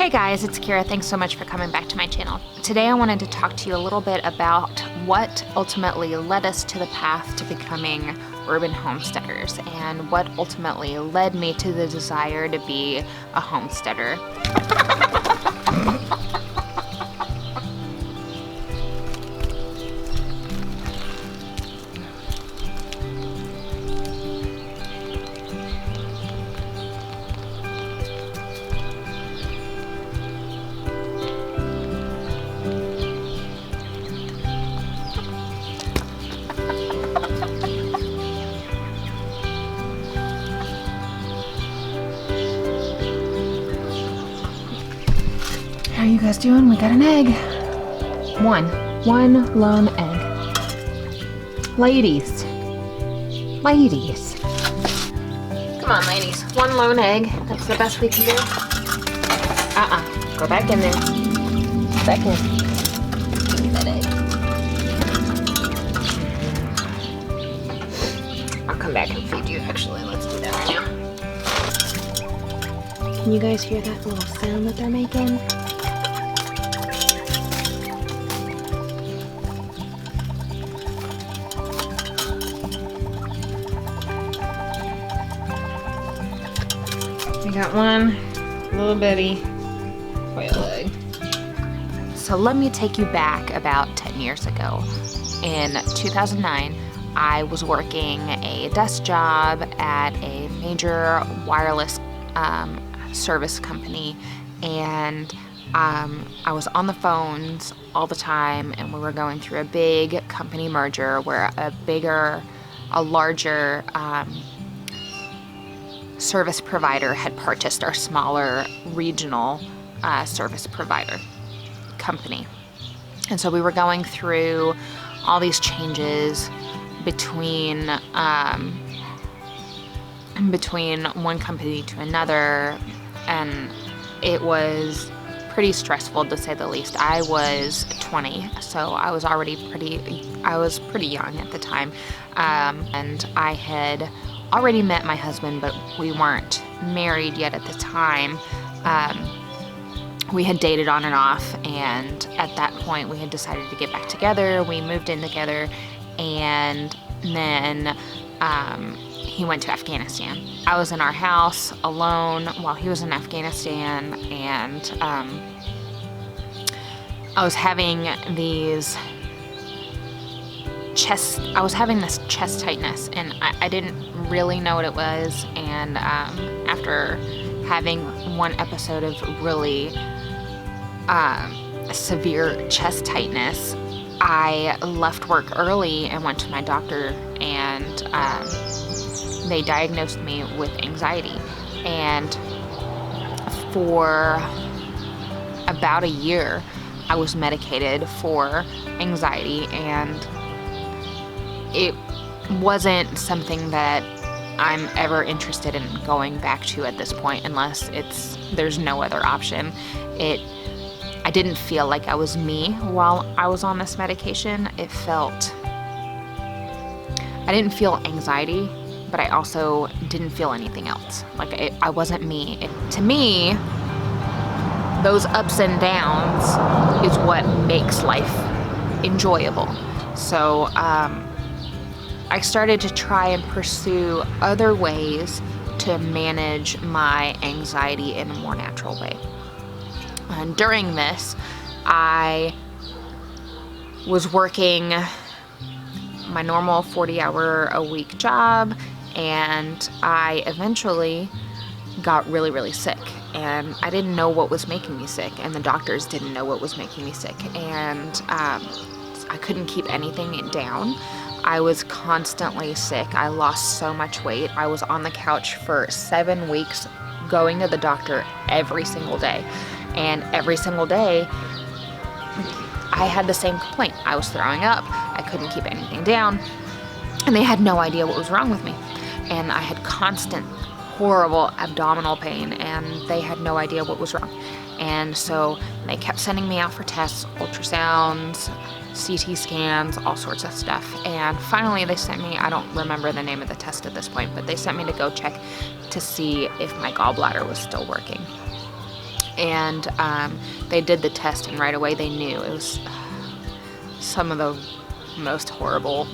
Hey guys, it's Kira. Thanks so much for coming back to my channel. Today I wanted to talk to you a little bit about what ultimately led us to the path to becoming urban homesteaders and what ultimately led me to the desire to be a homesteader. How are you guys doing? We got an egg. One lone egg. Ladies. Come on, ladies. One lone egg. That's the best we can do. Go back in there. Back in. Give me that egg. I'll come back and feed you, actually. Let's do that right now. Can you guys hear that little sound that they're making? I got one little bitty quail egg. So let me take you back about 10 years ago. In 2009, I was working a desk job at a major wireless service company, and I was on the phones all the time, and we were going through a big company merger where a larger service provider had purchased our smaller regional service provider company. And so we were going through all these changes between one company to another, and it was pretty stressful, to say the least. I was 20, so I was pretty young at the time, and I had already met my husband, but we weren't married yet at the time. We had dated on and off, and at that point we had decided to get back together. We moved in together, and then he went to Afghanistan. I was in our house alone while he was in Afghanistan, and I was having this chest tightness, and I didn't really know what it was. And after having one episode of really severe chest tightness, I left work early and went to my doctor, and they diagnosed me with anxiety. And for about a year, I was medicated for anxiety, and it wasn't something that I'm ever interested in going back to at this point, unless there's no other option. I didn't feel like I was me while I was on this medication. I didn't feel anxiety, but I also didn't feel anything else. Like I wasn't me. To me, those ups and downs is what makes life enjoyable. So I started to try and pursue other ways to manage my anxiety in a more natural way. And during this, I was working my normal 40-hour-a-week job, and I eventually got really, really sick. And I didn't know what was making me sick, and the doctors didn't know what was making me sick. And I couldn't keep anything down. I was constantly sick. I lost so much weight. I was on the couch for 7 weeks, going to the doctor every single day. And every single day, I had the same complaint. I was throwing up. I couldn't keep anything down. And they had no idea what was wrong with me. And I had constant, horrible abdominal pain, and they had no idea what was wrong. And so they kept sending me out for tests, ultrasounds, CT scans, all sorts of stuff. And finally they sent me, I don't remember the name of the test at this point, but they sent me to go check to see if my gallbladder was still working. And they did the test, and right away they knew. It was some of the most horrible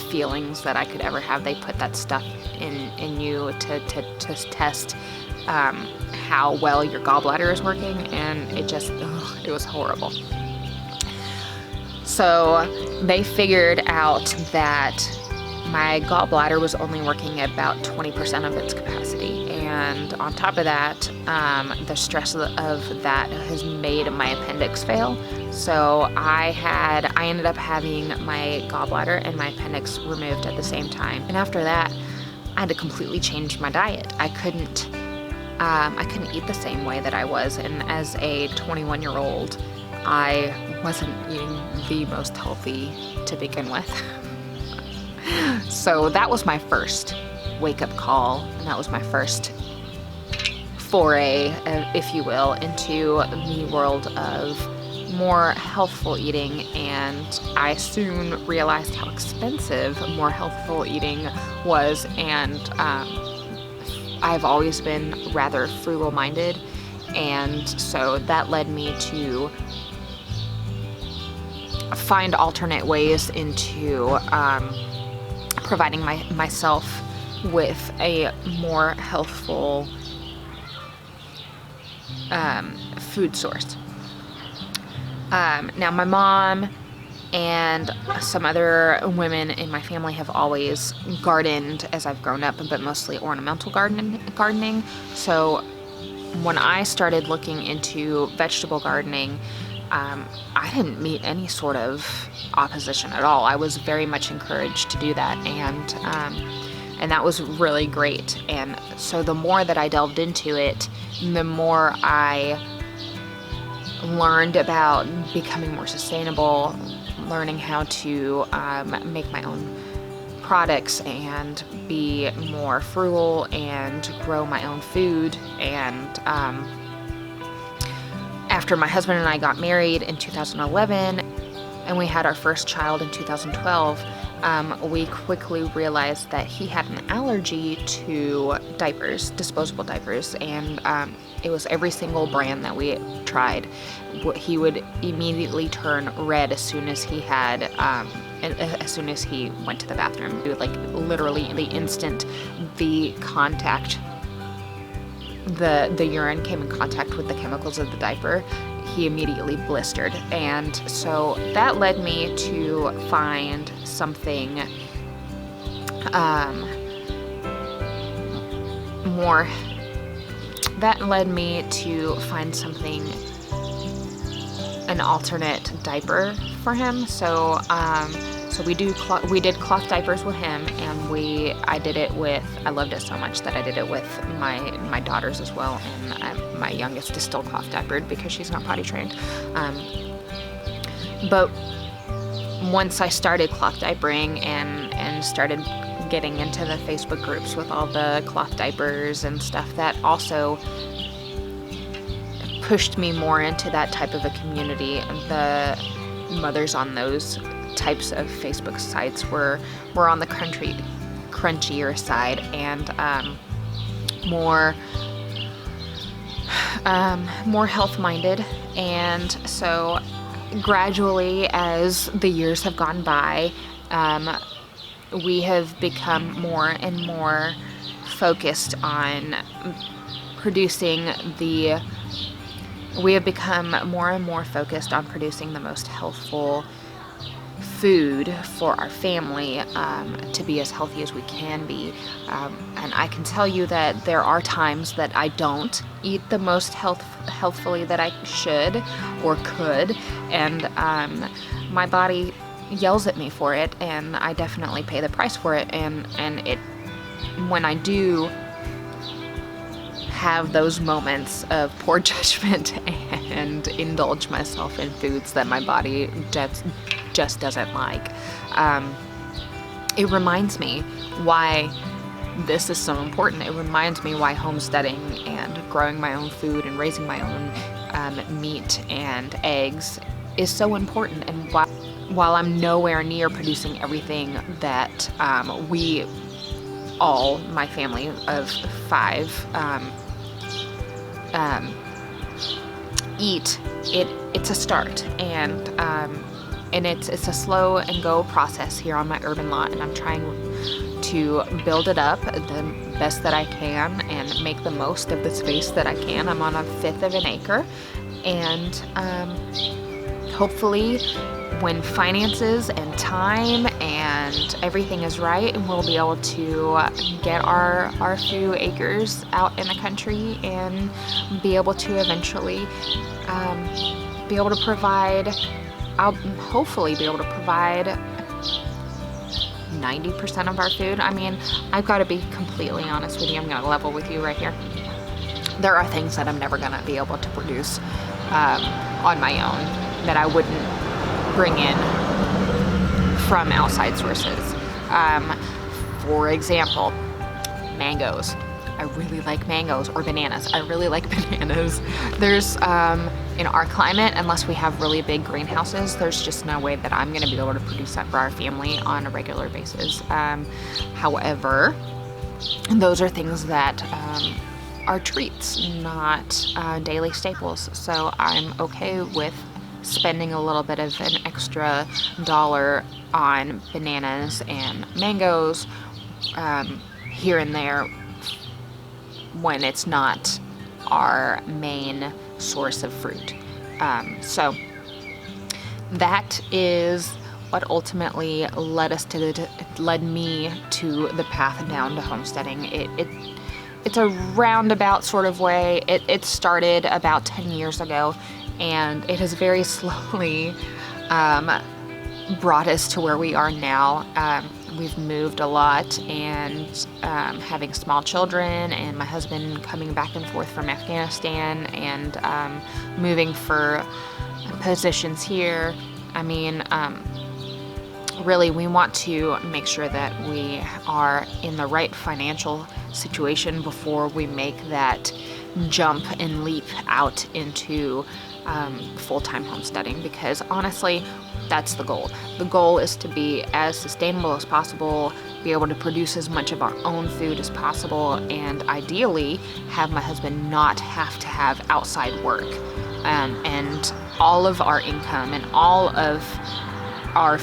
feelings that I could ever have. They put that stuff in you to test how well your gallbladder is working, and it was horrible. So they figured out that my gallbladder was only working at about 20% of its capacity, and on top of that, the stress of that has made my appendix fail. So I ended up having my gallbladder and my appendix removed at the same time. And after that, I had to completely change my diet. I couldn't eat the same way that I was. And as a 21-year-old, I wasn't eating the most healthy to begin with. So that was my first wake-up call, and that was my first foray, if you will, into the world of more healthful eating. And I soon realized how expensive more healthful eating was, and I've always been rather frugal-minded, and so that led me to find alternate ways into providing myself with a more healthful food source. Now, my mom and some other women in my family have always gardened as I've grown up, but mostly ornamental gardening. So when I started looking into vegetable gardening, I didn't meet any sort of opposition at all. I was very much encouraged to do that, and that was really great. And so the more that I delved into it, the more I learned about becoming more sustainable, learning how to make my own products and be more frugal and grow my own food. And after my husband and I got married in 2011 and we had our first child in 2012, we quickly realized that he had an allergy to diapers, disposable diapers, and it was every single brand that we tried. He would immediately turn red as soon as he had, as soon as he went to the bathroom. It would, like, literally the instant the urine came in contact with the chemicals of the diaper, he immediately blistered. And so that led me to find something an alternate diaper for him. So we did cloth diapers with him, and I did it with, I loved it so much that I did it with my daughters as well, and my youngest is still cloth diapered because she's not potty trained. But once I started cloth diapering and started getting into the Facebook groups with all the cloth diapers and stuff, that also pushed me more into that type of a community. The mothers on those types of Facebook sites were on the crunchier side, and more health-minded. And so gradually, as the years have gone by, we have become more and more focused on producing the most healthful food for our family, to be as healthy as we can be. And I can tell you that there are times that I don't eat the most healthfully that I should or could, and my body yells at me for it, and I definitely pay the price for it. And when I do have those moments of poor judgment and indulge myself in foods that my body just doesn't like, it reminds me why this is so important. It reminds me why homesteading and growing my own food and raising my own meat and eggs is so important. And while I'm nowhere near producing everything that my family of 5, eat, it's a start, and it's a slow and go process here on my urban lot, and I'm trying to build it up the best that I can and make the most of the space that I can. I'm on 1/5 of an acre, and hopefully when finances and time and everything is right, we'll be able to get our few acres out in the country and be able to eventually be able to provide, I'll hopefully be able to provide 90% of our food. I mean, I've got to be completely honest with you. I'm going to level with you right here. There are things that I'm never going to be able to produce on my own that I wouldn't bring in from outside sources. For example, mangoes. I really like mangoes, or bananas. I really like bananas. There's, in our climate, unless we have really big greenhouses, there's just no way that I'm gonna be able to produce that for our family on a regular basis. However, those are things that are treats, not daily staples. So I'm okay with spending a little bit of an extra dollar on bananas and mangoes here and there when it's not our main source of fruit. So that is what ultimately led me to the path down to homesteading. It's a roundabout sort of way. It started about 10 years ago, and it has very slowly brought us to where we are now. We've moved a lot, and having small children, and my husband coming back and forth from Afghanistan, and moving for positions here. I mean, really, we want to make sure that we are in the right financial situation before we make that jump and leap out into full-time homesteading, because honestly, that's the goal. The goal is to be as sustainable as possible, be able to produce as much of our own food as possible, and ideally have my husband not have to have outside work. And all of our income and all of our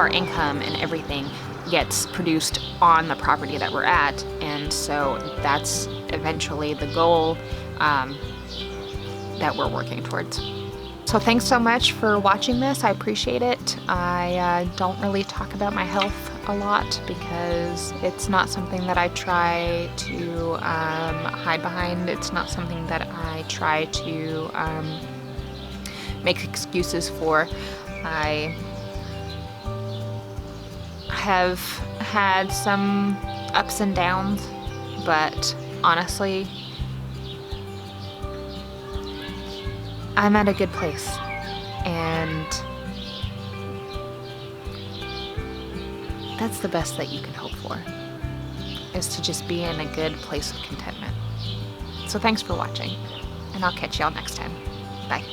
income and everything gets produced on the property that we're at, and so that's eventually the goal that we're working towards. So thanks so much for watching this. I appreciate it. I don't really talk about my health a lot because it's not something that I try to hide behind. It's not something that I try to make excuses for. I have had some ups and downs, but honestly, I'm at a good place, and that's the best that you can hope for, is to just be in a good place of contentment. So thanks for watching, and I'll catch y'all next time. Bye.